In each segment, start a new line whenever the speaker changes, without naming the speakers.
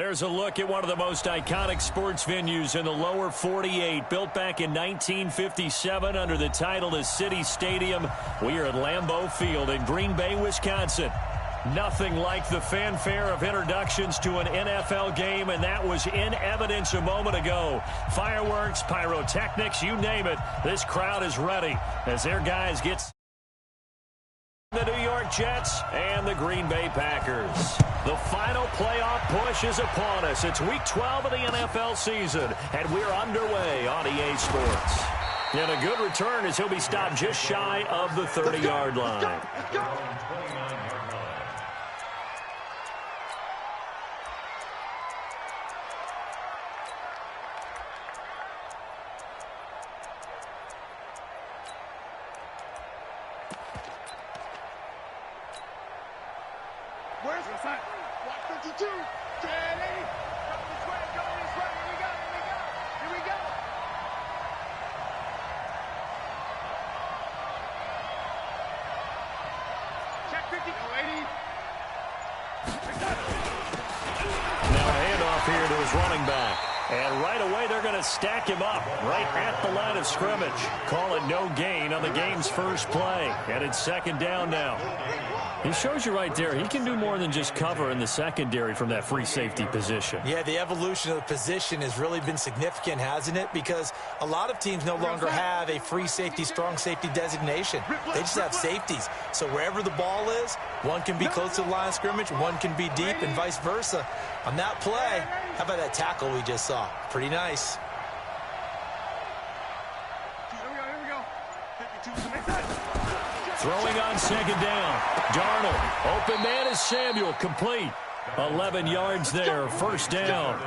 There's a look at one of the most iconic sports venues in the lower 48, built back in 1957 under the title of City Stadium. We are at Lambeau Field in Green Bay, Wisconsin. Nothing like the fanfare of introductions to an NFL game, and that was in evidence a moment ago. Fireworks, pyrotechnics, you name it. This crowd is ready as their guys get the New York Jets and the Green Bay Packers. The final playoff push is upon us. It's week 12 of the NFL season, and we're underway on EA Sports. And a good return as he'll be stopped just shy of the 30-yard line.
Where's the sign? 152. Daddy. Go this way. Go this way. Here we go. Here we go. Here we go. Check 50. Go 80.
Now a handoff here to his running back. And right away, they're going to stack him up right at the line of scrimmage. Call it no gain on the game's first play. And it's second down now. He shows you right there, he can do more than just cover in the secondary from that free safety position.
Yeah, the evolution of the position has really been significant, hasn't it? Because a lot of teams no longer have a free safety, strong safety designation. They just have safeties. So wherever the ball is, one can be close to the line of scrimmage, one can be deep, and vice versa. On that play, how about that tackle we just saw? Pretty nice.
Here we go. 52.
Throwing on second down. Darnold. Open man is Samuel. Complete. 11 yards there. First down.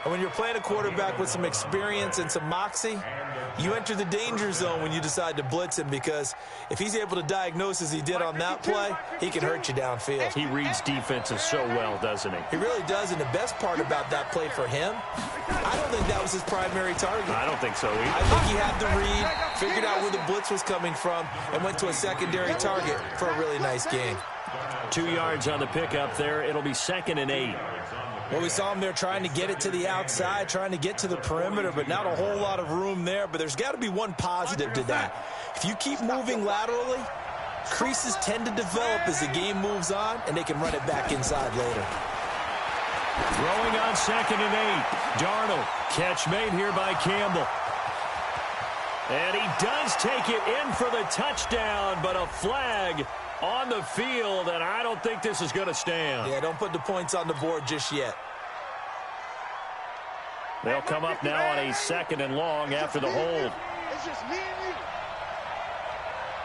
And when you're playing a quarterback with some experience and some moxie, you enter the danger zone when you decide to blitz him, because if he's able to diagnose as he did on that play, he can hurt you downfield.
He reads defenses so well, doesn't he?
He really does, and the best part about that play for him, I don't think that was his primary target.
I don't think so either.
I think he had the read, figured out where the blitz was coming from, and went to a secondary target for a really nice gain.
2 yards on the pickup there. It'll be 2nd and 8.
Well, we saw him there trying to get it to the outside, trying to get to the perimeter, but not a whole lot of room there. But there's got to be one positive to that. If you keep moving laterally, creases tend to develop as the game moves on, and they can run it back inside later.
Throwing on 2nd and 8. Darnold. Catch made here by Campbell. And he does take it in for the touchdown, but a flag on the field, and I don't think this is going to stand.
Yeah, don't put the points on the board just yet.
They'll come up now on a 2nd and long after the hold.
It's just me and you.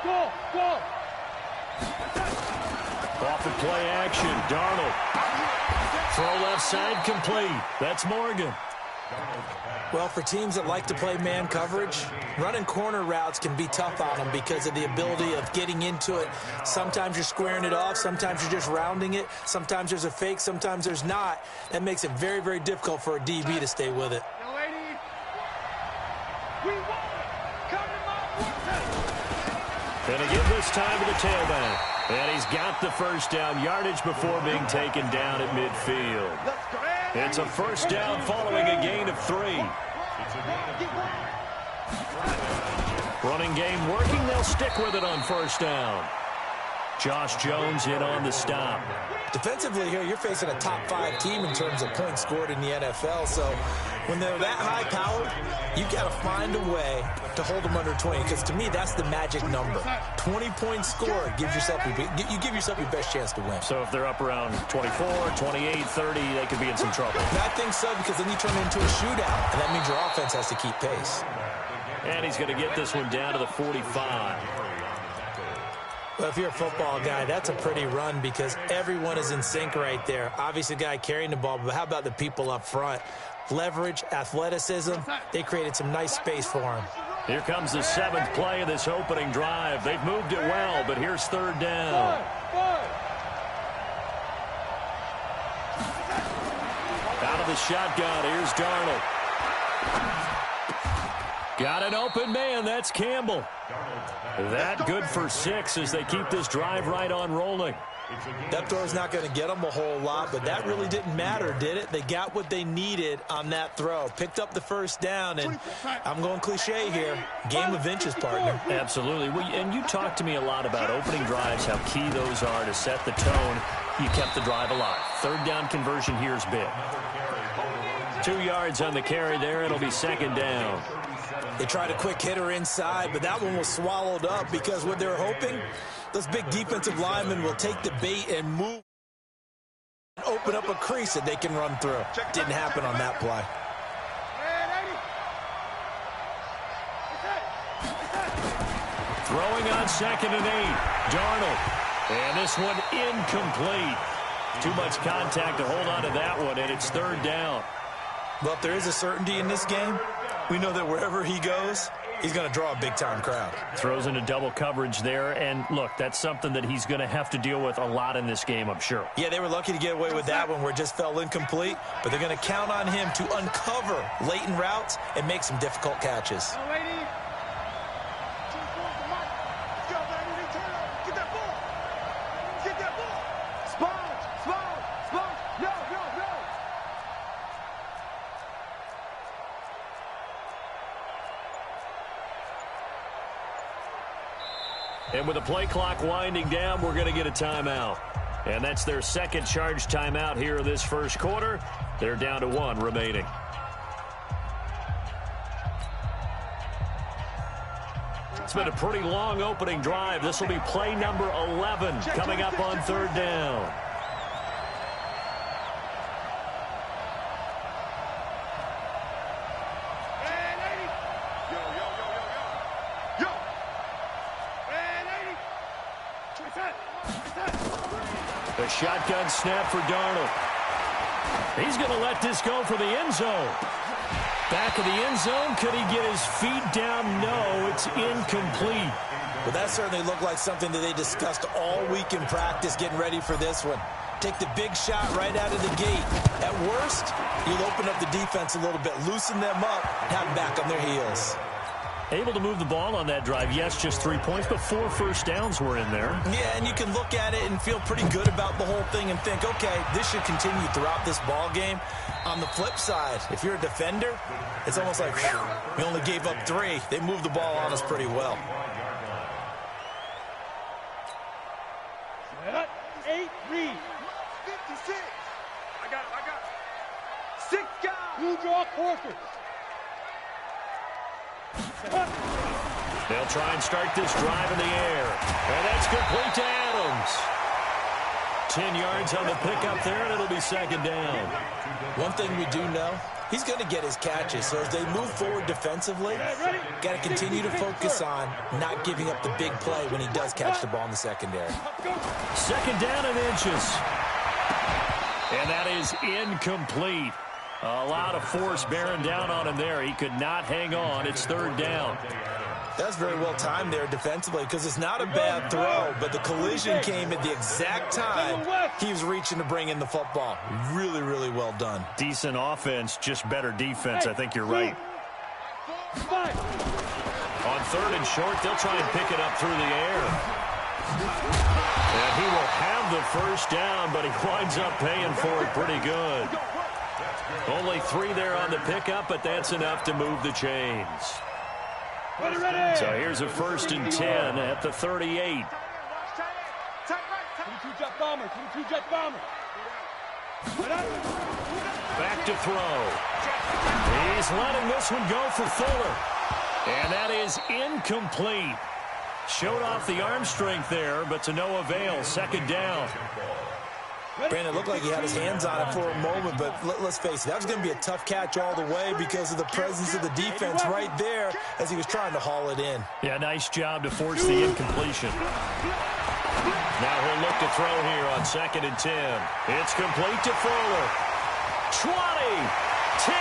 Go.
Off the play action, Darnold. Throw left side complete. That's Morgan.
Well, for teams that like to play man coverage, running corner routes can be tough on them because of the ability of getting into it. Sometimes you're squaring it off. Sometimes you're just rounding it. Sometimes there's a fake. Sometimes there's not. That makes it very, very difficult for a DB to stay with it.
Gonna give this time to the tailback. And he's got the first down yardage before being taken down at midfield. It's a first down following a gain of 3. Running game working. They'll stick with it on first down. Josh Jones in on the stop.
Defensively here, you're facing a top 5 team in terms of points scored in the NFL. So when they're that high-powered, you got to find a way to hold them under 20, because to me, that's the magic number. 20 points scored, you give yourself your best chance to win.
So if they're up around 24, 28, 30, they could be in some trouble.
I think so, because then you turn it into a shootout, and that means your offense has to keep pace.
And he's going to get this one down to the 45.
Well, if you're a football guy, that's a pretty run because everyone is in sync right there. Obviously, the guy carrying the ball, but how about the people up front? Leverage, athleticism, they created some nice space for him.
Here comes the 7th play of this opening drive. They've moved it well, but here's 3rd down. Out of the shotgun, here's Darnold. Got an open man, that's Campbell. That good for 6 as they keep this drive right on rolling.
That throw's not going to get them a whole lot, but that really didn't matter, did it? They got what they needed on that throw. Picked up the first down, and I'm going cliche here. Game of inches, partner.
Absolutely. Well, and you talked to me a lot about opening drives, how key those are to set the tone. You kept the drive alive. Third down conversion here is big. 2 yards on the carry there. It'll be second down.
They tried a quick hitter inside, but that one was swallowed up because what they're hoping, those big defensive linemen will take the bait and move, open up a crease that they can run through. Didn't happen on that play.
Throwing on 2nd and 8. Darnold. And this one incomplete. Too much contact to hold on to that one, and it's third down.
Well, if there is a certainty in this game, we know that wherever he goes, he's going to draw a big-time crowd.
Throws into double coverage there, and look, that's something that he's going to have to deal with a lot in this game, I'm sure.
Yeah, they were lucky to get away with that one where it just fell incomplete, but they're going to count on him to uncover latent routes and make some difficult catches.
And with the play clock winding down, we're going to get a timeout. And that's their second charge timeout here in this first quarter. They're down to 1 remaining. It's been a pretty long opening drive. This will be play number 11 coming up on third down. The shotgun snap for Darnold. He's going to let this go for the end zone. Back of the end zone. Could he get his feet down? No, it's incomplete.
Well, that certainly looked like something that they discussed all week in practice getting ready for this one. Take the big shot right out of the gate. At worst, you'll open up the defense a little bit, loosen them up, have them back on their heels.
Able to move the ball on that drive. Yes, just 3 points, but 4 first downs were in there.
Yeah, and you can look at it and feel pretty good about the whole thing and think, okay, this should continue throughout this ball game. On the flip side, if you're a defender, it's almost like, whew, we only gave up 3. They moved the ball on us pretty well.
8 read. 56. I got it. 6 guys. You draw quarters.
They'll try and start this drive in the air. And that's complete to Adams. 10 yards on the pickup there, and it'll be second down.
One thing we do know, he's going to get his catches. So as they move forward defensively, got to continue to focus on not giving up the big play when he does catch the ball in the secondary.
Second down and inches. And that is incomplete. A lot of force bearing down on him there. He could not hang on. It's third down.
That's very well timed there defensively because it's not a bad throw, but the collision came at the exact time he was reaching to bring in the football. Really, really well done.
Decent offense, just better defense. I think you're right. On third and short, they'll try and pick it up through the air. And he will have the first down, but he winds up paying for it pretty good. Only 3 there on the pickup, but that's enough to move the chains. So here's a 1st and 10 at the 38.
22 jet bomber. 22 jet bomber.
Back to throw. He's letting this one go for Fuller. And that is incomplete. Showed off the arm strength there, but to no avail. Second down.
Brandon, it looked like he had his hands on it for a moment, but let's face it, that was going to be a tough catch all the way because of the presence of the defense right there as he was trying to haul it in.
Yeah, nice job to force the incompletion. Now he'll look to throw here on 2nd and 10. It's complete to Fuller. 20, 10,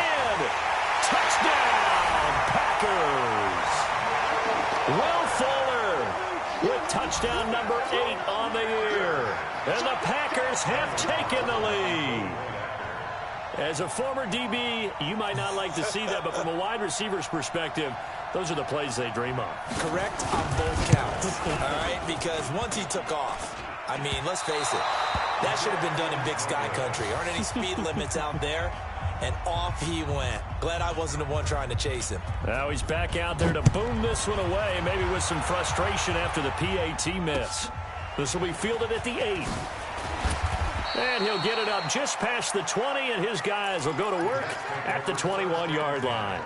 touchdown, Packers. Will Fuller with touchdown number 8 on the year. And the Packers have taken the lead. As a former DB, you might not like to see that, but from a wide receiver's perspective, those are the plays they dream of.
Correct on both counts, all right? Because once he took off, I mean, let's face it. That should have been done in Big Sky Country. Aren't any speed limits out there? And off he went. Glad I wasn't the one trying to chase him.
Now he's back out there to boom this one away, maybe with some frustration after the PAT miss. This will be fielded at the 8. And he'll get it up just past the 20, and his guys will go to work at the 21-yard line.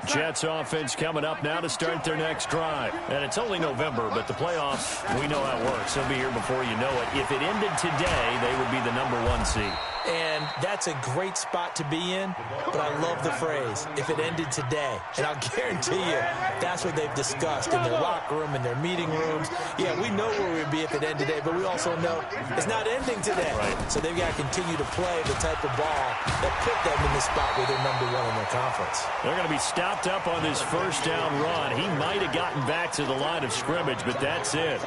Jets offense coming up now to start their next drive. And it's only November, but the playoffs, we know how it works. They'll be here before you know it. If it ended today, they would be the #1 seed.
And that's a great spot to be in, but I love the phrase, if it ended today. And I'll guarantee you, that's what they've discussed in their locker room, in their meeting rooms. Yeah, we know where we'd be if it ended today, but we also know it's not ending today.
Right.
So they've got to continue to play the type of ball that put them in the spot where they're #1 in their conference.
They're going to be stopped up on this first down run. He might have gotten back to the line of scrimmage, but that's it.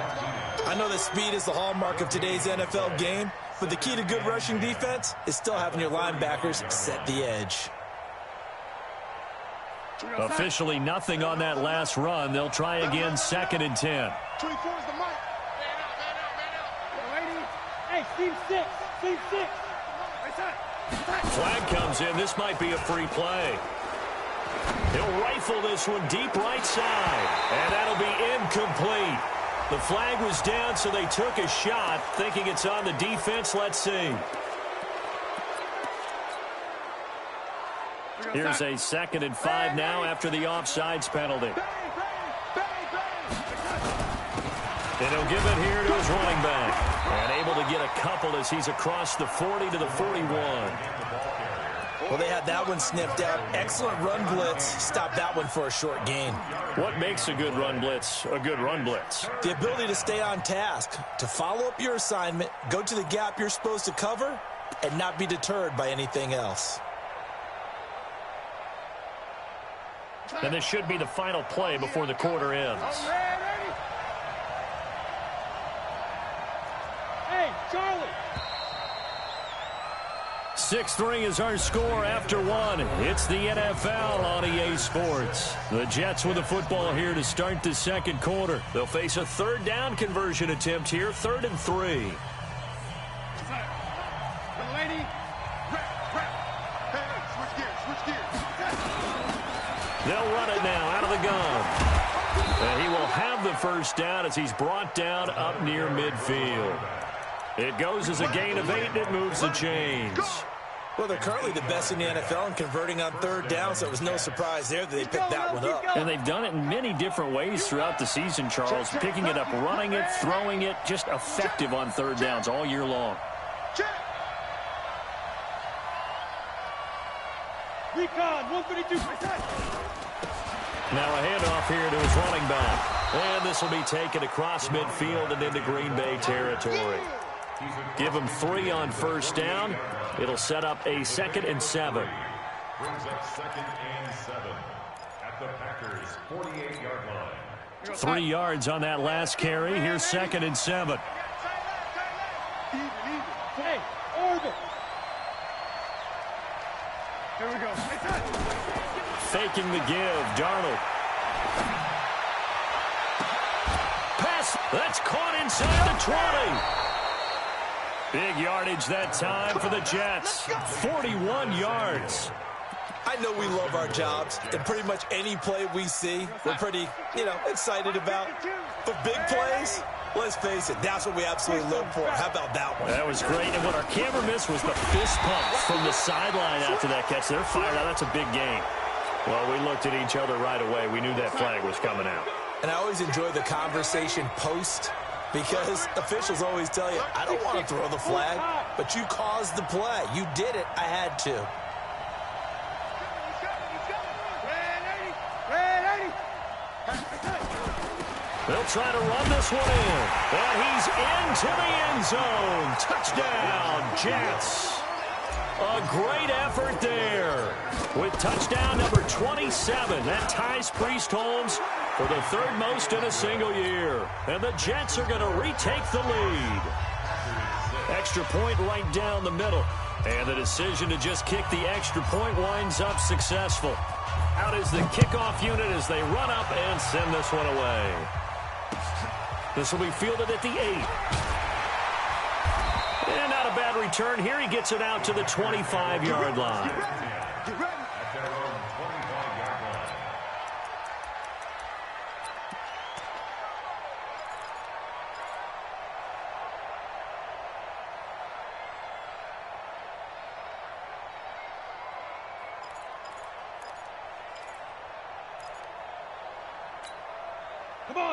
I know that speed is the hallmark of today's NFL game, but the key to good rushing defense is still having your linebackers set the edge.
Officially nothing on that last run. They'll try again, 2nd and 10.
24 is the mic.
Hey, Steve 6. Steve 6.
Flag comes in. This might be a free play. He'll rifle this one deep right side, and that'll be incomplete. The flag was down, so they took a shot, thinking it's on the defense. Let's see. Here's a 2nd and 5 now after the offsides penalty. And he'll give it here to his running back. And able to get a couple as he's across the 40 to the 41.
Well, they had that one sniffed out. Excellent run blitz. Stopped that one for a short gain.
What makes a good run blitz a good run blitz?
The ability to stay on task, to follow up your assignment, go to the gap you're supposed to cover, and not be deterred by anything else.
And this should be the final play before the quarter ends.
Hey, Charlie.
6-3 is our score after 1. It's the NFL on EA Sports. The Jets with the football here to start the second quarter. They'll face a 3rd down conversion attempt here, 3rd and 3. They'll run it now out of the gun. And he will have the first down as he's brought down up near midfield. It goes as a gain of 8, and it moves the chains.
Well, they're currently the best in the NFL in converting on 3rd down, so it was no surprise there that they picked that one up.
And they've done it in many different ways throughout the season, Charles. Picking it up, running it, throwing it, just effective on 3rd downs all year long.
Recon, 152.
Now a handoff here to his running back. And this will be taken across midfield and into Green Bay territory. Give him 3 on first down. It'll set up a 2nd and 7.
Brings up 2nd and 7 at the Packers' 48-yard line.
3 yards on that last carry. Here's 2nd and 7.
Hey, orbit.
Here we go.
Faking the give. Darnold. Pass. That's caught inside the 20. Big yardage that time for the Jets. 41 yards.
I know we love our jobs, and pretty much any play we see, we're pretty, excited about. But big plays, let's face it, that's what we absolutely live for. How about that one?
That was great, and what our camera missed was the fist pump from the sideline after that catch. They're fired out. That's a big gain. Well, we looked at each other right away. We knew that flag was coming out.
And I always enjoy the conversation post, because officials always tell you, I don't want to throw the flag, but you caused the play. You did it. I had to.
They'll try to run this one in. And he's into the end zone. Touchdown, Jets. A great effort there. With touchdown number 27, that ties Priest Holmes for the 3rd most in a single year. And the Jets are going to retake the lead. Extra point right down the middle. And the decision to just kick the extra point winds up successful. Out is the kickoff unit as they run up and send this one away. This will be fielded at the 8. And not a bad return here. He gets it out to the 25-yard line.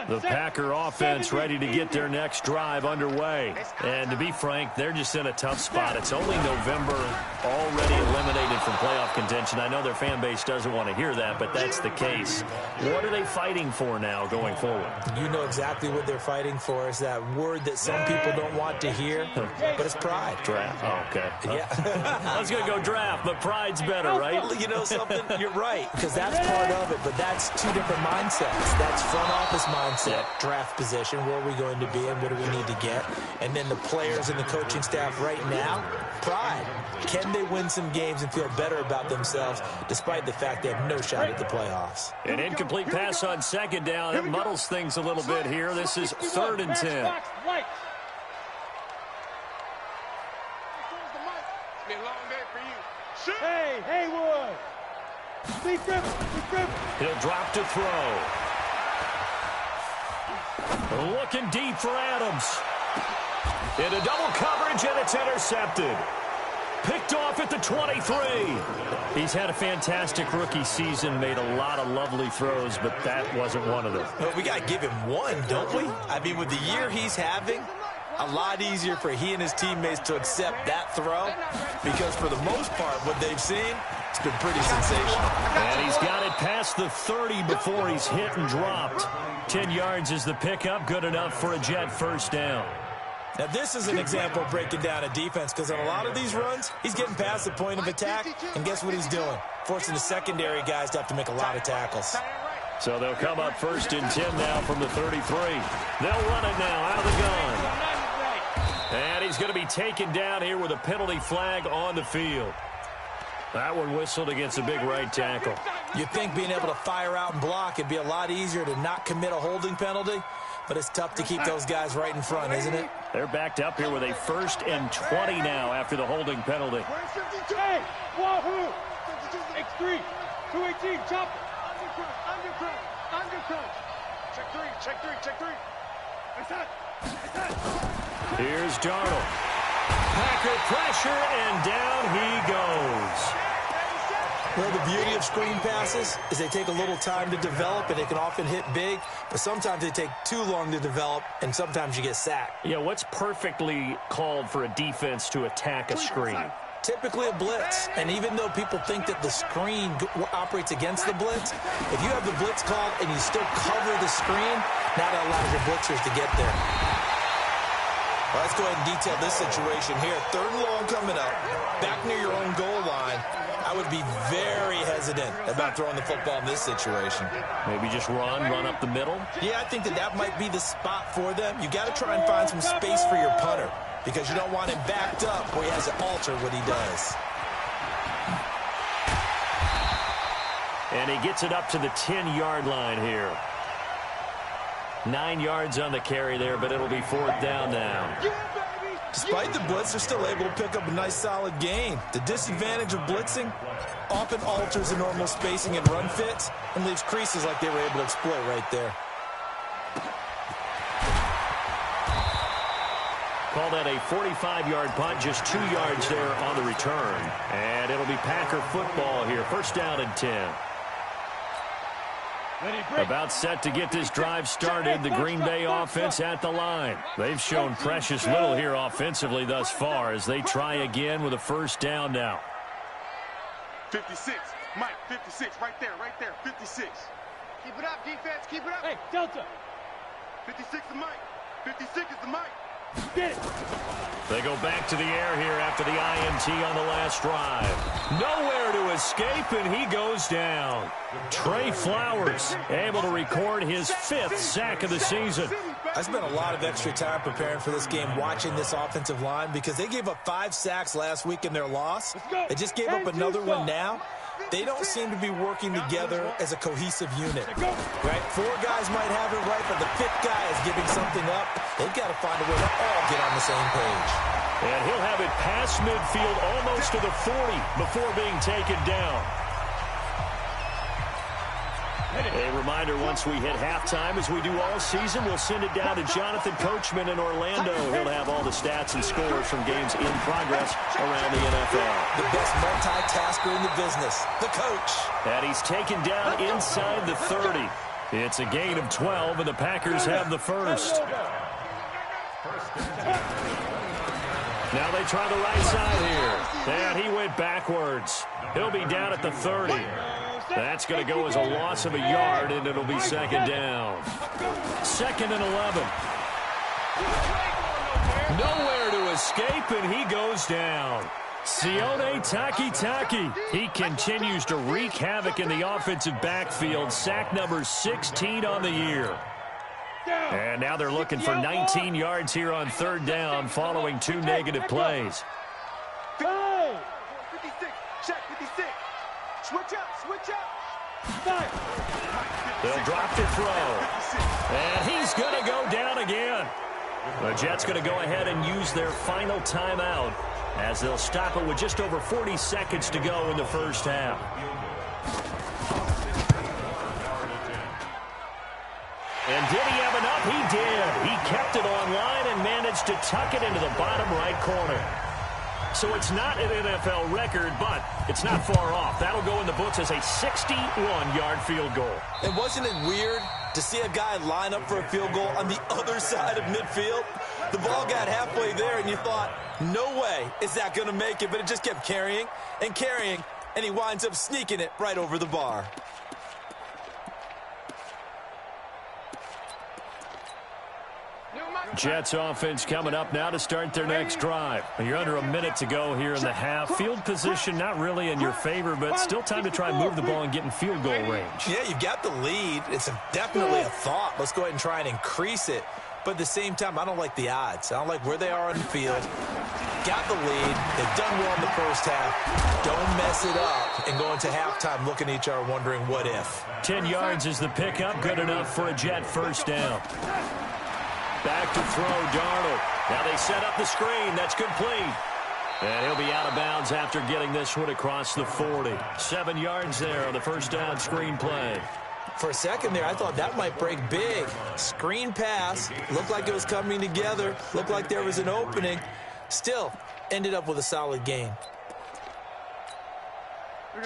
The Packer offense ready to get their next drive underway. And to be frank, they're just in a tough spot. It's only November, already eliminated from playoff contention. I know their fan base doesn't want to hear that, but that's the case. What are they fighting for now going forward?
You know exactly what they're fighting for. Is that word that some people don't want to hear, but it's pride.
Draft. Oh, okay.
Yeah.
I was going to go draft, but pride's better, right?
Well, you know something? You're right, because that's part of it, but that's two different mindsets. That's front office mindset, draft position, where are we going to be and what do we need to get? And then the players and the coaching staff right now, pride. Can they win some games and feel better about themselves despite the fact they have no shot at the playoffs?
An incomplete pass on second down. It muddles things a little bit here. This is 3rd and 10.
Hey, Haywood!
He'll drop to throw. Looking deep for Adams. Into double coverage, and it's intercepted. Picked off at the 23. He's had a fantastic rookie season, made a lot of lovely throws, but that wasn't one of them.
Well, we got to give him one, don't we? I mean, with the year he's having, a lot easier for he and his teammates to accept that throw because for the most part, what they've seen, it's been pretty sensational.
And he's got it past the 30 before he's hit and dropped. 10 yards is the pickup, good enough for a Jet first down.
Now, this is an example of breaking down a defense because on a lot of these runs, he's getting past the point of attack, and guess what he's doing? Forcing the secondary guys to have to make a lot of tackles.
So they'll come up 1st and 10 now from the 33. They'll run it now out of the gun. And he's going to be taken down here with a penalty flag on the field. That one whistled against a big right tackle.
You'd think being able to fire out and block it'd be a lot easier to not commit a holding penalty, but it's tough to keep those guys right in front, isn't it?
They're backed up here with a 1st and 20 now after the holding penalty.
Hey, Wahoo! X3, 218, chop it.
Undercut. Check three.
Here's Darnold. Packer pressure, and down he goes.
Well, the beauty of screen passes is they take a little time to develop, and they can often hit big, but sometimes they take too long to develop, and sometimes you get sacked.
Yeah, what's perfectly called for a defense to attack a screen?
Typically a blitz, and even though people think that the screen operates against the blitz, if you have the blitz called and you still cover the screen, now that allows your blitzers to get there. Well, let's go ahead and detail this situation here. 3rd and long coming up, back near your own goal line. I would be very hesitant about throwing the football in this situation.
Maybe just run up the middle?
Yeah, I think that might be the spot for them. You got to try and find some space for your punter because you don't want him backed up where he has to alter what he does.
And he gets it up to the 10-yard line here. 9 yards on the carry there, but it'll be 4th down now.
Despite the blitz, they're still able to pick up a nice solid gain. The disadvantage of blitzing often alters the normal spacing and run fits and leaves creases like they were able to exploit right there.
Call that a 45-yard punt, just 2 yards there on the return. And it'll be Packer football here, 1st down and 10. About set to get this drive started, the Green Bay offense at the line. They've shown precious little here offensively thus far as they try again with a 1st down now.
56, Mike, 56, right there, 56. Keep it up, defense, keep it up.
Hey, Delta.
56 is Mike, 56 is the Mike.
Get it.
They go back to the air here after the INT on the last drive. Nowhere to escape, and he goes down. Trey Flowers able to record his 5th sack of the season.
I spent a lot of extra time preparing for this game, watching this offensive line, because they gave up 5 sacks last week in their loss. They just gave up another one now. They don't seem to be working together as a cohesive unit. Right? 4 guys might have it right, but the 5th guy is giving something up. They've got to find a way to all get on the same page.
And he'll have it past midfield, almost to the 40, before being taken down. A reminder, once we hit halftime, as we do all season, we'll send it down to Jonathan Coachman in Orlando. He'll have all the stats and scores from games in progress around the NFL.
The best multitasker in the business, the coach.
And he's taken down inside the 30. It's a gain of 12, and the Packers have the first. Now they try the right side here. And he went backwards. He'll be down at the 30. That's going to go as a loss of a yard, and it'll be 2nd down. 2nd and 11. Nowhere to escape, and he goes down. Sione Takitaki. He continues to wreak havoc in the offensive backfield. Sack number 16 on the year. And now they're looking for 19 yards here on 3rd down following 2 negative plays.
56, check 56. Switch up.
They'll drop to throw. And he's going to go down again. The Jets going to go ahead and use their final timeout as they'll stop it with just over 40 seconds to go in the first half. And did he have enough? He did. He kept it online and managed to tuck it into the bottom right corner. So it's not an NFL record, but it's not far off. That'll go in the books as a 61-yard field goal.
And wasn't it weird to see a guy line up for a field goal on the other side of midfield? The ball got halfway there, and you thought, no way is that going to make it, but it just kept carrying, and he winds up sneaking it right over the bar.
Jets offense coming up now to start their next drive. You're under a minute to go here in the half. Field position not really in your favor, but still time to try and move the ball and get in field goal range.
Yeah, you've got the lead. It's definitely a thought. Let's go ahead and try and increase it. But at the same time, I don't like the odds. I don't like where they are on the field. Got the lead. They've done well in the first half. Don't mess it up and go into halftime looking at each other wondering what if.
10 yards is the pickup. Good enough for a Jet first down. Back to throw, Darnold. Now they set up the screen. That's complete. And he'll be out of bounds after getting this one across the 40. 7 yards there on the first down screen play.
For a second there, I thought that might break big. Screen pass. Looked like it was coming together. Looked like there was an opening. Still, ended up with a solid gain.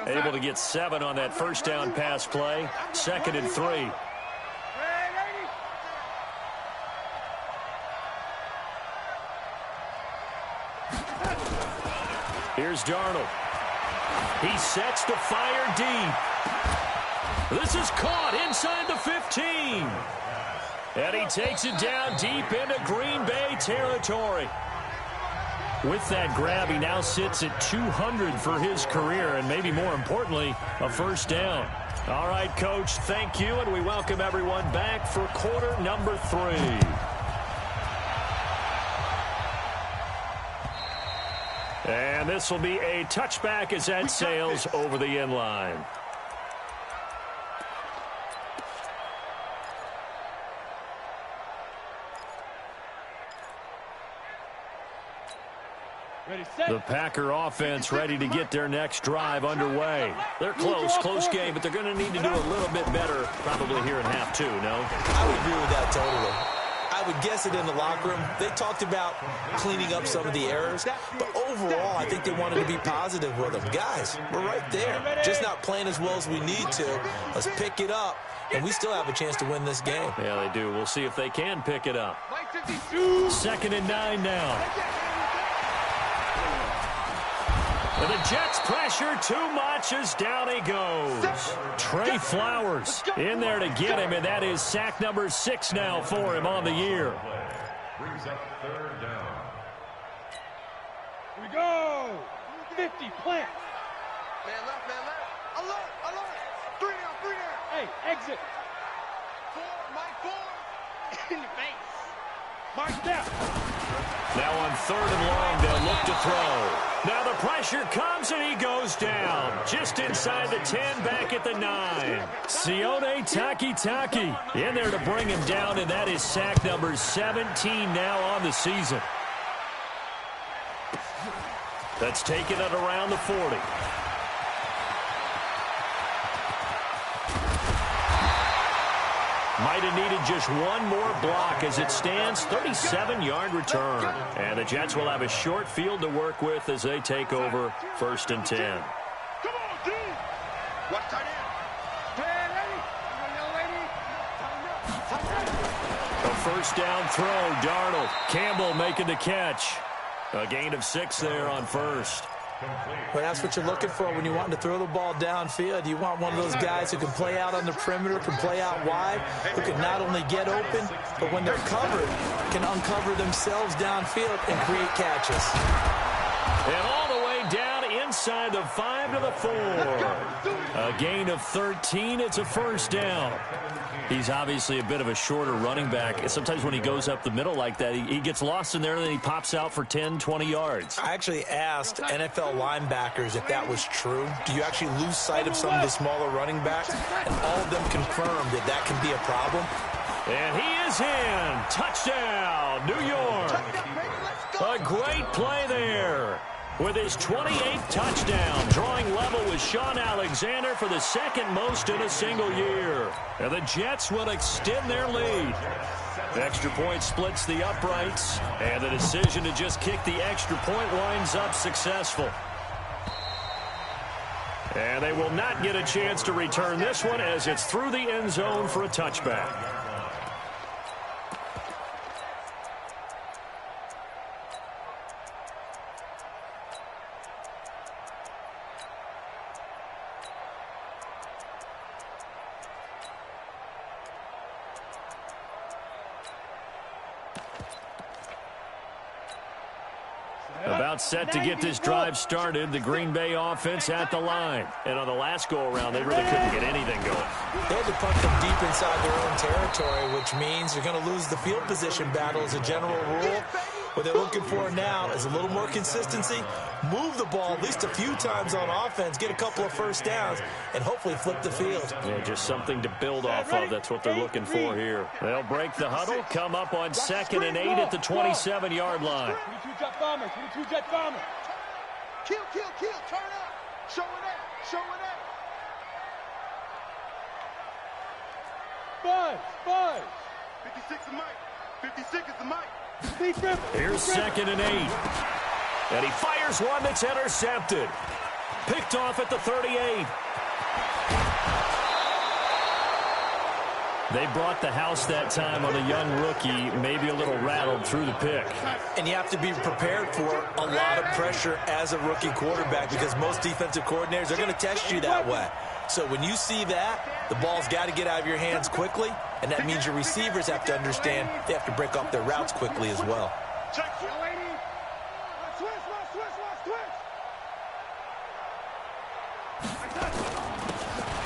Able to get 7 on that first down pass play. 2nd and 3. Here's Darnold. He sets to fire deep. This is caught inside the 15. And he takes it down deep into Green Bay territory. With that grab, he now sits at 200 for his career, and maybe more importantly, a first down. All right, Coach, thank you, and we welcome everyone back for quarter number 3. And this will be a touchback as that sails over the end line. The Packer offense ready to get their next drive underway. They're close game, but they're going to need to do a little bit better probably here in half 2, no?
I would agree with that totally. I would guess it in the locker room. They talked about cleaning up some of the errors, but overall, I think they wanted to be positive with them. Guys, we're right there. Just not playing as well as we need to. Let's pick it up, and we still have a chance to win this game.
Yeah, they do. We'll see if they can pick it up. 2nd and 9 now. And the Jets pressure too much as down he goes. Trey Flowers in there to get him, and that is sack number 6 now for him on the year.
Brings up 3rd down.
Here we go. 50, plant.
Man left. Alert. 3 down.
Hey, exit.
4, Mike 4. In the face.
My step.
Now on 3rd and long, they'll look to throw. Now the pressure comes, and he goes down. Just inside the 10, back at the 9. Sione Takitaki in there to bring him down, and that is sack number 17 now on the season. That's taken at around the 40. Might have needed just one more block as it stands, 37-yard return. And the Jets will have a short field to work with as they take over 1st and 10.
Come on, D. Watch tight end.
A 1st down throw, Darnold. Campbell making the catch. A gain of 6 there on 1st.
But that's what you're looking for when you want to throw the ball downfield. You want one of those guys who can play out on the perimeter, can play out wide, who can not only get open, but when they're covered, can uncover themselves downfield and create catches.
And all the way down inside the 5 to the 4. A gain of 13. It's a 1st down. He's obviously a bit of a shorter running back. Sometimes when he goes up the middle like that, he gets lost in there, and then he pops out for 10, 20 yards.
I actually asked NFL linebackers if that was true. Do you actually lose sight of some of the smaller running backs? And all of them confirmed that that can be a problem.
And he is in. Touchdown, New York. A great play there. With his 28th touchdown, drawing level with Sean Alexander for the 2nd most in a single year. And the Jets will extend their lead. The extra point splits the uprights, and the decision to just kick the extra point winds up successful. And they will not get a chance to return this one as it's through the end zone for a touchback. About set to get this drive started, the Green Bay offense at the line. And on the last go-around, they really couldn't get anything going.
They had to punt them deep inside their own territory, which means you're going to lose the field position battle as a general rule. What they're looking for now is a little more consistency, move the ball at least a few times on offense, get a couple of 1st downs, and hopefully flip the field.
Yeah, just something to build off of. That's what they're looking for here. They'll break the huddle, come up on 2nd and 8 at the 27-yard line.
22 jet bomber, 22 jet bomber.
Kill, turn up. Show it up.
5.
56 is Mike. 56 is the Mike.
Here's 2nd and 8. And he fires one that's intercepted. Picked off at the 38. They brought the house that time on a young rookie, maybe a little rattled through the pick.
And you have to be prepared for a lot of pressure as a rookie quarterback because most defensive coordinators are going to test you that way. So when you see that, the ball's got to get out of your hands quickly, and that means your receivers have to understand they have to break up their routes quickly as well.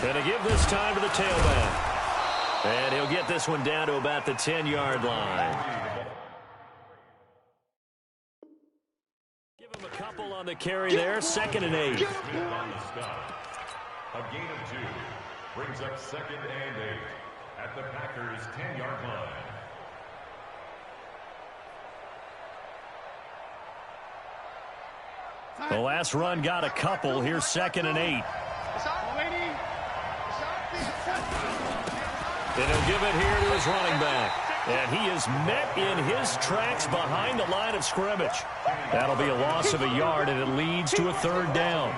Going to give this time to the tailback. And he'll get this one down to about the 10-yard line. Give him a couple on the carry there, 2nd and 8.
A gain of 2 brings up 2nd and 8 at the Packers' 10-yard line.
The last run got a couple. Here's 2nd and 8. And he'll give it here to his running back. And he is met in his tracks behind the line of scrimmage. That'll be a loss of a yard, and it leads to a 3rd down.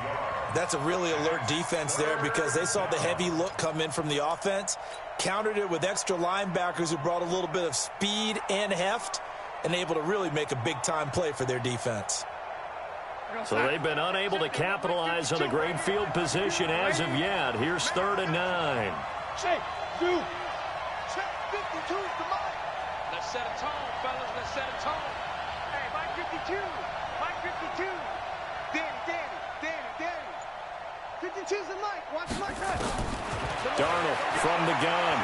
That's a really alert defense there because they saw the heavy look come in from the offense, countered it with extra linebackers who brought a little bit of speed and heft, and able to really make a big-time play for their defense.
So they've been unable to capitalize on the great field position as of yet. Here's 3rd and 9.
Check, 2.
Check, 52 is the Mike.
Let's set a tone, fellas. Let's set a tone.
Hey, Mike 52. Mike 52. Danny. 52 52's the Mike. Watch Mike.
Darnold from the gun.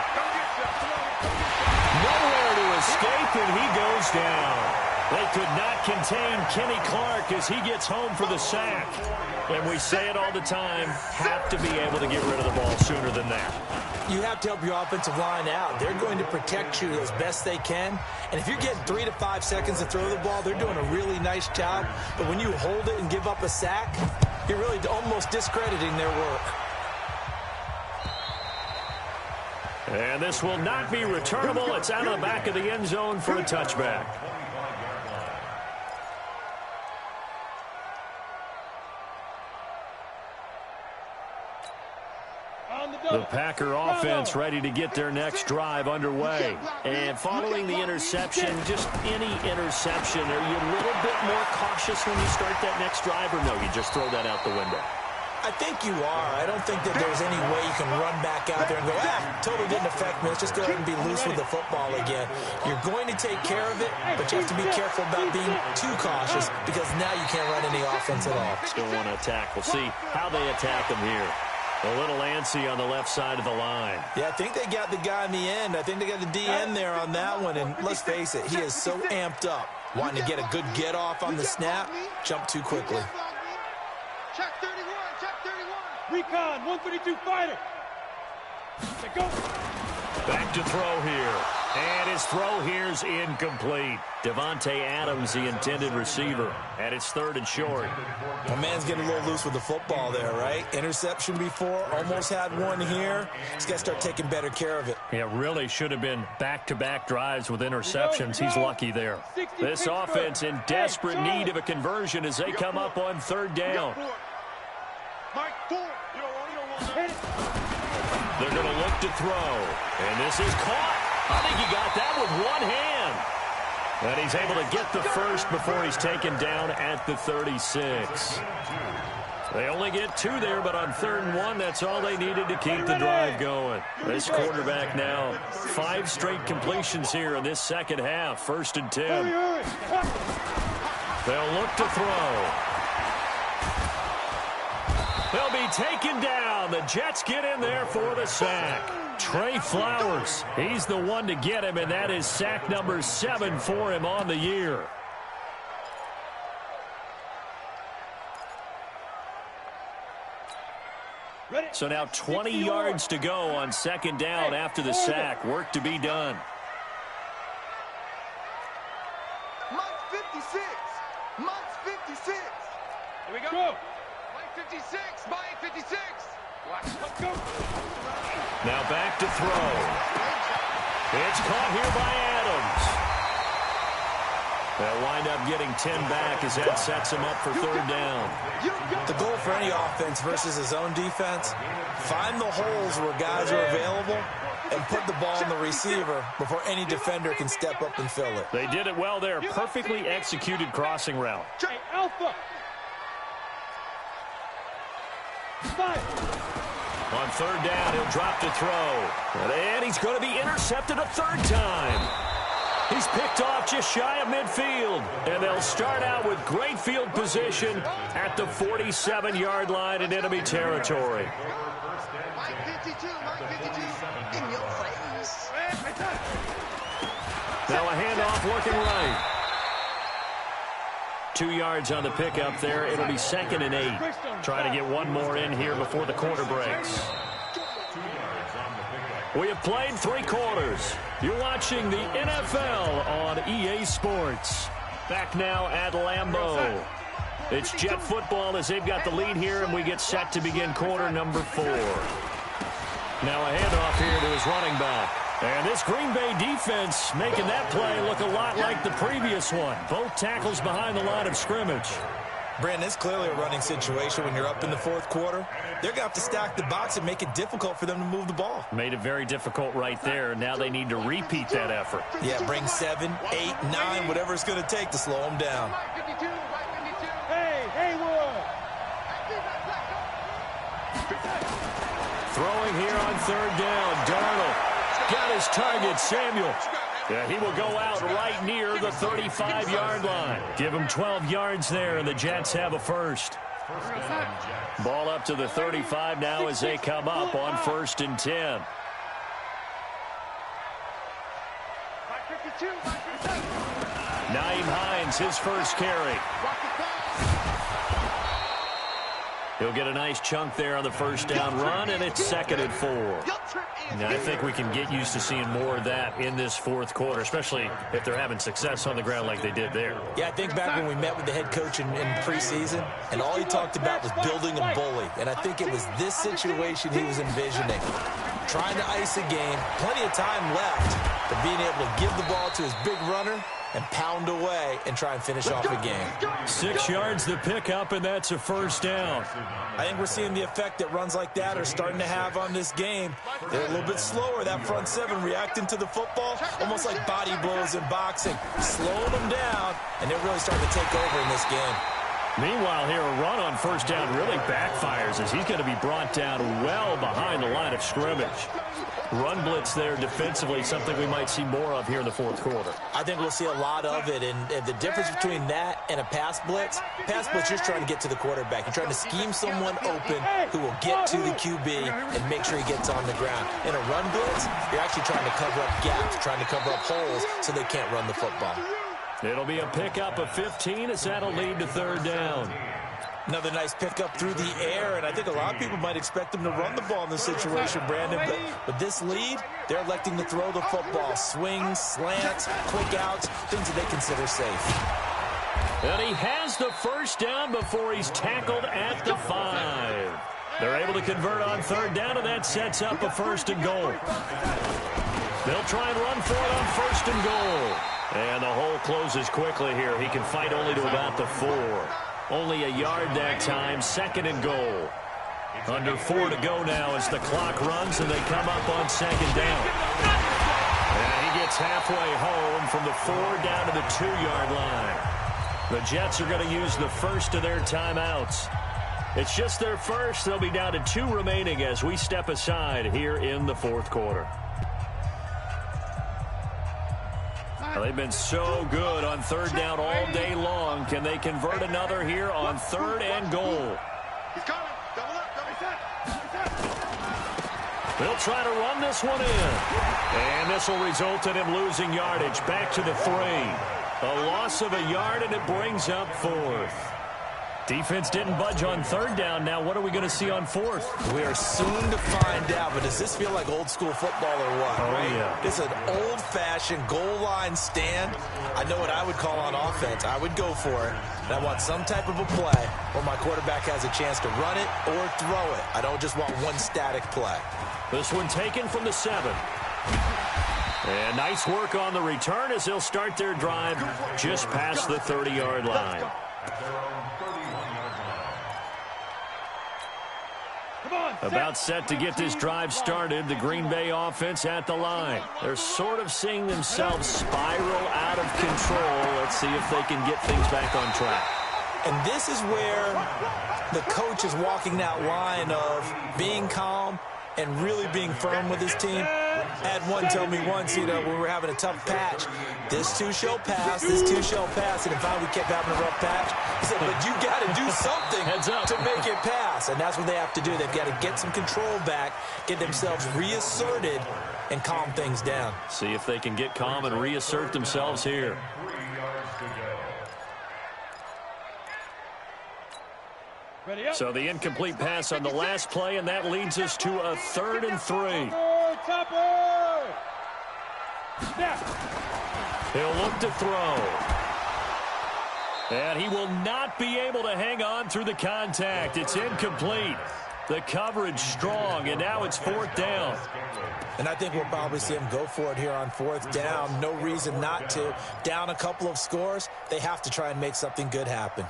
Nowhere to escape, and he goes down. They could not contain Kenny Clark as he gets home for the sack. And we say it all the time, have to be able to get rid of the ball sooner than that.
You have to help your offensive line out. They're going to protect you as best they can. And if you're getting 3 to 5 seconds to throw the ball, they're doing a really nice job. But when you hold it and give up a sack, you're really almost discrediting their work.
And this will not be returnable. It's out of the back of the end zone for a touchback. The Packer offense ready to get their next drive underway. And following the interception, just any interception, are you a little bit more cautious when you start that next drive, or no, you just throw that out the window?
I think you are. I don't think that there's any way you can run back out there and go, totally didn't affect me. Let's just go ahead and be loose with the football again. You're going to take care of it, but you have to be careful about being too cautious because now you can't run any offense at all.
Still want to attack. We'll see how they attack them here. A little antsy on the left side of the line.
Yeah, I think they got the guy in the end. I think they got the DN there on that one. And let's face it, he is so amped up. Wanting to get a good get off on the snap, jump too quickly.
Check 31, check 31.
Recon, 132 fighter. Let's go.
Back to throw here. And his throw here's incomplete. Devontae Adams, the intended receiver. And it's 3rd and short.
My man's getting a little loose with the football there, right? Interception before, almost had one here. He's got to start taking better care of it.
Yeah, really should have been back-to-back drives with interceptions. He's lucky there. This offense in desperate need of a conversion as they come up on 3rd down.
Mike, 4.
They're going to look to throw. And this is caught. I think he got that with one hand. And he's able to get the first before he's taken down at the 36. They only get 2 there, but on 3rd and 1, that's all they needed to keep the drive going. This quarterback now, 5 straight completions here in this second half. 1st and 10. They'll look to throw. They'll be taken down. The Jets get in there for the sack. Trey Flowers, he's the one to get him, and that is sack number 7 for him on the year. So now 20 yards to go on 2nd down after the sack. Work to be done.
Mike's 56. Mike's 56.
Here we go.
Go.
Mike 56. Mike 56.
Let's go.
Now back to throw. It's caught here by Adams. They'll wind up getting 10 back as that sets him up for 3rd down.
The goal for any offense versus his own defense, find the holes where guys are available and put the ball in the receiver before any defender can step up and fill it.
They did it well there. Perfectly executed crossing route.
Hey, Alpha. 5.
On 3rd down, he'll drop to throw. And he's going to be intercepted a 3rd time. He's picked off just shy of midfield. And they'll start out with great field position at the 47-yard line in enemy territory.
Mike 52, Mike 52. In your face.
Now a handoff working right. 2 yards on the pickup there. It'll be 2nd and 8. Trying to get one more in here before the quarter breaks. We have played 3 quarters. You're watching the NFL on EA Sports. Back now at Lambeau. It's Jet football as they've got the lead here, and we get set to begin quarter number 4. Now a handoff here to his running back. And this Green Bay defense making that play look a lot like the previous one. Both tackles behind the line of scrimmage.
Brandon, it's clearly a running situation when you're up in the 4th quarter. They're going to have to stack the box and make it difficult for them to move the ball.
Made it very difficult right there. Now they need to repeat that effort.
Yeah, bring 7, 8, 9, whatever it's going to take to slow them down.
Mike 52, Mike 52.
Hey, Haywood.
Throwing here on 3rd down. Darnold got his target, Samuel. Yeah, he will go out right near the 35-yard line. Give him 12 yards there, and the Jets have a first. Ball up to the 35 now as they come up on 1st and 10. Naeem Hines, his first carry. He'll get a nice chunk there on the first down run, and it's 2nd and 4. Now, I think we can get used to seeing more of that in this fourth quarter, especially if they're having success on the ground like they did there.
Yeah, I think back when we met with the head coach in preseason, and all he talked about was building a bully. And I think it was this situation he was envisioning. Trying to ice a game, plenty of time left, but being able to give the ball to his big runner and pound away and try and finish off a game.
6 yards the pickup, and that's a first down.
I think we're seeing the effect that runs like that are starting to have on this game. They're a little bit slower, that front seven, reacting to the football, almost like body blows in boxing, slowing them down, and they're really starting to take over in this game.
Meanwhile, here, a run on first down really backfires as he's going to be brought down well behind the line of scrimmage. Run blitz there defensively, something we might see more of here in the fourth quarter.
I think we'll see a lot of it, and the difference between that and a pass blitz, you're trying to get to the quarterback. You're trying to scheme someone open who will get to the QB and make sure he gets on the ground. In a run blitz, you're actually trying to cover up gaps, trying to cover up holes so they can't run the football.
It'll be a pickup of 15 as that'll lead to 3rd down.
Another nice pickup through the air, and I think a lot of people might expect them to run the ball in this situation, Brandon. But with this lead, they're electing to throw the football. Swings, slants, quick outs, things that they consider safe.
And he has the first down before he's tackled at the 5. They're able to convert on 3rd down, and that sets up a 1st and goal. They'll try and run for it on 1st and goal. And the hole closes quickly here. He can fight only to about the 4. Only a yard that time, 2nd and goal. Under 4 to go now as the clock runs and they come up on 2nd down. And he gets halfway home from the 4 down to the 2-yard line. The Jets are going to use the first of their timeouts. It's just their first. They'll be down to 2 remaining as we step aside here in the fourth quarter. They've been so good on 3rd down all day long. Can they convert another here on 3rd and goal?
He's coming. Double up.
They'll try to run this one in. And this will result in him losing yardage back to the 3. A loss of a yard, and it brings up 4th. Defense didn't budge on 3rd down. Now what are we going to see on 4th?
We are soon to find out, but does this feel like old school football or what?
Oh,
right?
yeah.
It's an old-fashioned goal line stand. I know what I would call on offense. I would go for it. And I want some type of a play where my quarterback has a chance to run it or throw it. I don't just want one static play.
This one taken from the 7. And nice work on the return as they'll start their drive just past the 30-yard line. About set to get this drive started, the Green Bay offense at the line. They're sort of seeing themselves spiral out of control. Let's see if they can get things back on track.
And this is where the coach is walking that line of being calm and really being firm with his team. I had one tell me once, when we were having a tough patch, this too shall pass, this too shall pass. And if we kept having a rough patch, he said, but you got to do something to make it pass. And that's what they have to do. They've got to get some control back, get themselves reasserted, and calm things down.
See if they can get calm and reassert themselves here. So the incomplete pass on the last play, and that leads us to a 3rd and 3. He'll look to throw. And he will not be able to hang on through the contact. It's incomplete. The coverage strong, and now it's 4th down.
And I think we'll probably see him go for it here on 4th down. No reason not to. Down a couple of scores, they have to try and make something good happen.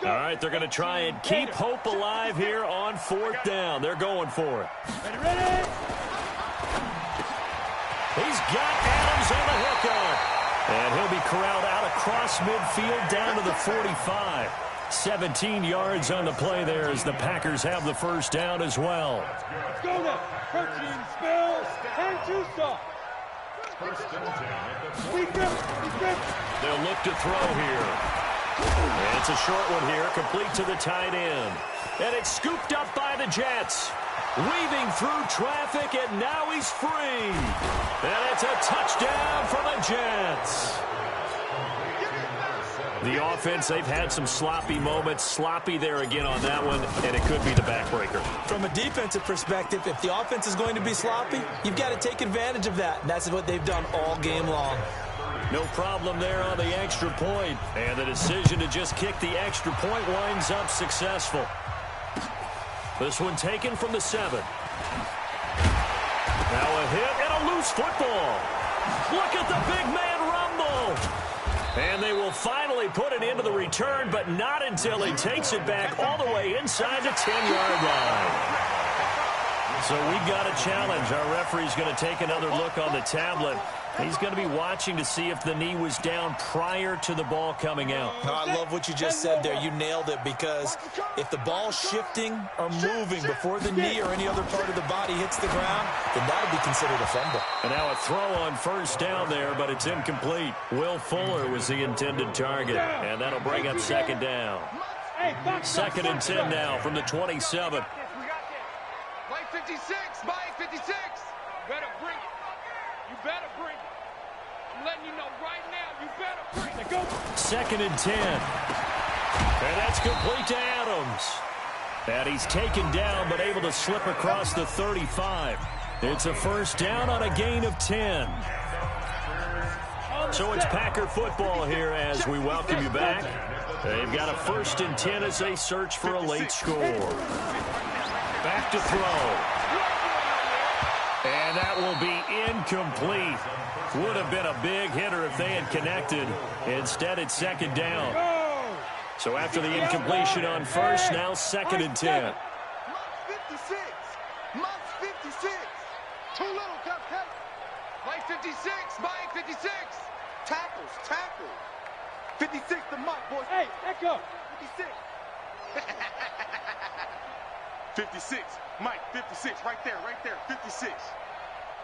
All right, they're going to try and keep hope alive here on 4th down. They're going for it.
Ready.
He's got Adams on the hookup. And he'll be corralled out across midfield down to the 45. 17 yards on the play there as the Packers have the first down as well.
Let's go now. Protein, spells, and 2 stop. Weak grip.
They'll look to throw here. And It's a short one here, complete to the tight end. And it's scooped up by the Jets. Weaving through traffic, and now he's free. And it's a touchdown for the Jets. The offense, they've had some sloppy moments. Sloppy there again on that one, and it could be the backbreaker.
From a defensive perspective, if the offense is going to be sloppy, you've got to take advantage of that, and that's what they've done all game long.
No problem there on the extra point, and the decision to just kick the extra point winds up successful. This one taken from the 7. Now a hit and a loose football. Look at the big man rumble. And they will finally put it into the return, but not until he takes it back all the way inside the 10-yard line. So we got a challenge. Our referee's going to take another look on the tablet. He's going to be watching to see if the knee was down prior to the ball coming out.
I love what you just said there. You nailed it, because if the ball's shifting or moving before the knee or any other part of the body hits the ground, then that would be considered a fumble.
And now a throw on first down there, but it's incomplete. Will Fuller was the intended target, and that'll bring up second down. 2nd and 10 now from the 27.
Mike 56, Mike 56. Better bring it. You better bring it. I'm letting you know right now, you better bring it. Go.
2nd and 10. And that's complete to Adams. And he's taken down, but able to slip across the 35. It's a first down on a gain of 10. So it's Packer football here as we welcome you back. They've got a 1st and 10 as they search for a late score. Back to throw. And that will be incomplete. Would have been a big hitter if they had connected. Instead, it's 2nd down. So after the incompletion on first, now 2nd and 10.
Mike 56. Mike 56. Too little, Cup.
Mike 56, Mike 56.
Tackles. 56 to Mike, boys.
Hey, echo.
56. 56. Mike, 56. Right there. 56.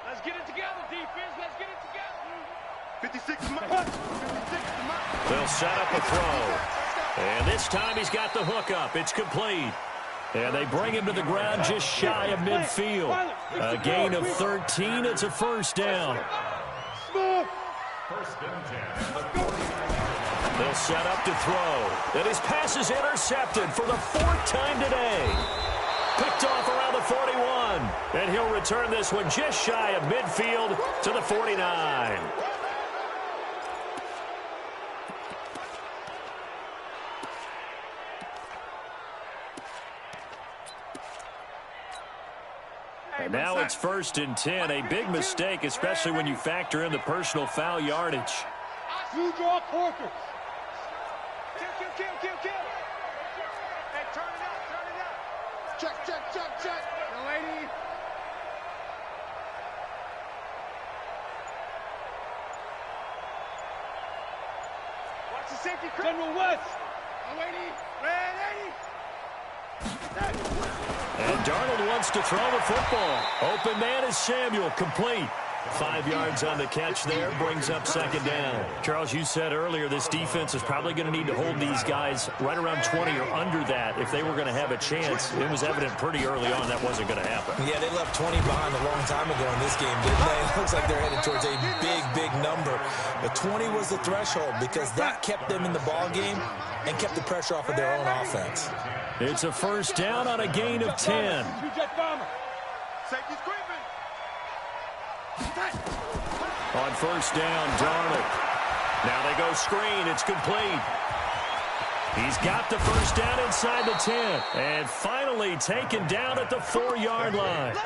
Let's get it together, defense. Let's get it together.
56 to Mike. 56 to Mike.
They'll set up a throw. And this time he's got the hook up. It's complete. And they bring him to the ground just shy of midfield. A gain of 13. It's a first down. They'll set up to throw. And his pass is intercepted for the 4th time today. Picked off around the 41. And he'll return this one just shy of midfield to the 49. And now it's 1st and 10. A big mistake, especially when you factor in the personal foul yardage.
You draw quarters.
Kill. Hey, turn it up. Check. Young lady. Watch the safety.
General West.
Young lady. Ready.
And Darnold wants to throw the football. Open man is Samuel, complete. 5 yards on the catch there, brings up 2nd down. Charles, you said earlier this defense is probably going to need to hold these guys right around 20 or under that if they were going to have a chance. It was evident pretty early on that wasn't going to happen.
Yeah, they left 20 behind a long time ago in this game, didn't they? It looks like they're headed towards a big number. But 20 was the threshold because that kept them in the ball game and kept the pressure off of their own offense.
It's a first down on a gain of 10.
Safety's creeping.
On first down, Darnold. Now they go screen. It's complete. He's got the first down inside the 10. And finally taken down at the 4-yard line.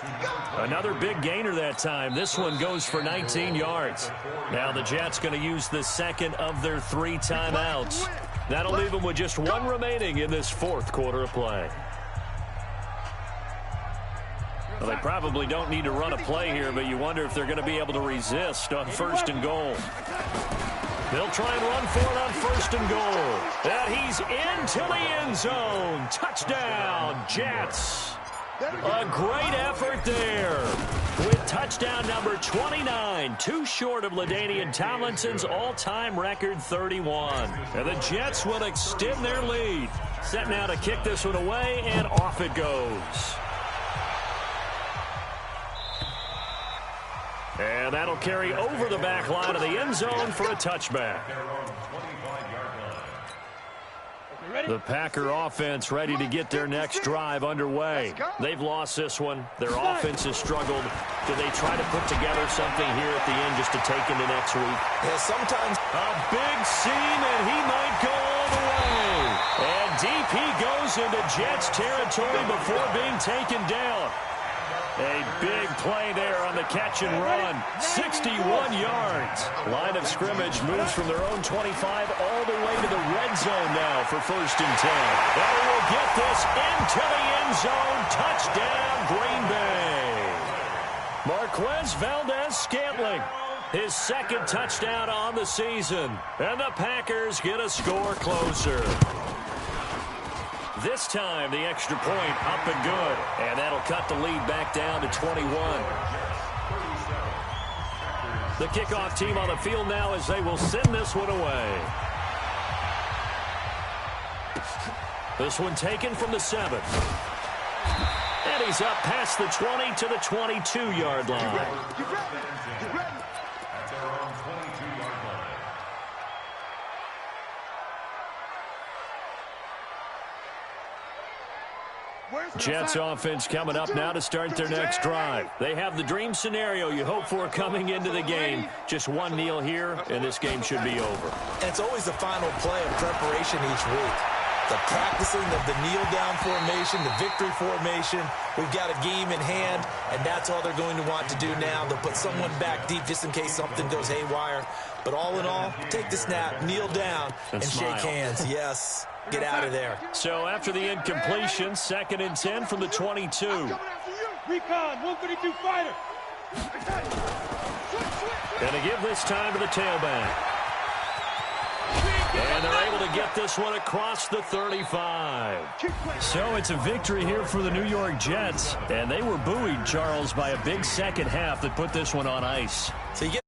Another big gainer that time. This one goes for 19 yards. Now the Jets going to use the 2nd of their 3 timeouts. That'll leave them with just 1 remaining in this 4th quarter of play. Well, they probably don't need to run a play here, but you wonder if they're going to be able to resist on 1st and goal. They'll try and run for it on 1st and goal. And he's into the end zone. Touchdown, Jets. A great effort there with touchdown number 29, too short of LaDainian Tomlinson's all-time record 31. And the Jets will extend their lead. Set now to kick this one away, and off it goes. And that'll carry over the back line of the end zone for a touchback. The Packer offense ready to get their next drive underway. They've lost this one. Their offense has struggled. Do they try to put together something here at the end just to take into next week?
Yeah, sometimes.
A big seam, and he might go all the way. And DP goes into Jets territory before being taken down. A big play there on the catch and run. 61 yards. Line of scrimmage moves from their own 25 all the way to the red zone now for 1st and 10. They will get this into the end zone. Touchdown, Green Bay. Marquez Valdez-Scantling, his 2nd touchdown on the season. And the Packers get a score closer. This time, the extra point up and good. And that'll cut the lead back down to 21. The kickoff team on the field now as they will send this one away. This one taken from the 7. And he's up past the 20 to the 22-yard line. Jets offense coming up now to start their next drive. They have the dream scenario you hope for coming into the game. Just one kneel here, and this game should be over.
And it's always the final play of preparation each week. The practicing of the kneel-down formation, the victory formation. We've got a game in hand, and that's all they're going to want to do now. They'll put someone back deep just in case something goes haywire. But all in all, take the snap, kneel down, and shake hands. Yes. Get out of there.
So after the incompletion, 2nd and 10 from the 22.
Recon, 132 fighter.
Gonna give this time to the tailback. And they're able to get this one across the 35. So it's a victory here for the New York Jets. And they were buoyed, Charles, by a big second half that put this one on ice.
So you get